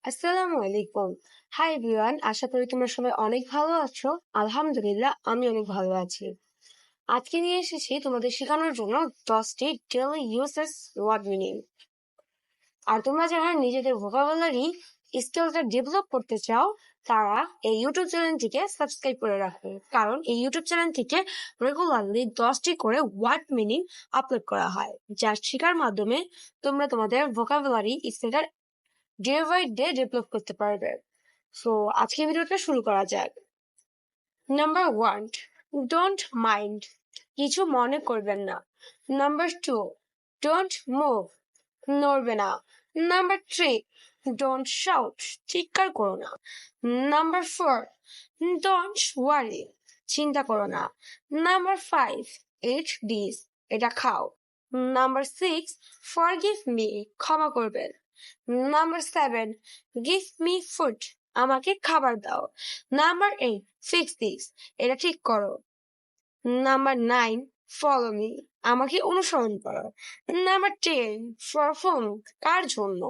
আসসালামু আলাইকুম। Hi everyone, আশা করি তোমরা সবাই অনেক ভালো আছো। আলহামদুলিল্লাহ, আমি অনেক ভালো আছি। আজকে নিয়ে এসেছি তোমাদের শেখানোর জন্য 10টি ডেইলি ইউজেস ওয়ার্ড মিনিং। আর তোমরা যারা নিজেদের ভোকাবুলারি স্কিলটা ডেভেলপ করতে চাও, তারা এই ইউটিউব চ্যানেলটিকে সাবস্ক্রাইব করে রাখো, কারণ এই ইউটিউব চ্যানেল থেকে রেগুলারলি 10টি করে ওয়ার্ড মিনিং আপলোড করা হয়, যা শেখার মাধ্যমে তোমরা তোমাদের ভোকাবুলারি স্কিলটা ডে বাই ডে ডেভেলপ করতে পারবে। সো আজকে ভিডিওটা শুরু করা যাক। নাম্বার 1, ডোন্ট মাইন্ড, কিছু মনে করবেন না। নাম্বার 2, ডোন্ট মুভ, নড়বে না। নাম্বার 3, ডোন্ট শাউট, চিৎকার করো না। নাম্বার 4, ডোন্ট ওয়ারি, চিন্তা করো না। নাম্বার 5, ইট দিস, এটা খাও। নাম্বার 6, ফরগিভ মি, ক্ষমা করবেন। নাম্বার 7, গিভ মি ফুড, আমাকে খাবার দাও। নাম্বার 8, ফিক্স দিস, এটা ঠিক করো। নাম্বার 9, ফলো মি, আমাকে অনুসরণ করো। নাম্বার 10, পারফর্ম, কার জন্য।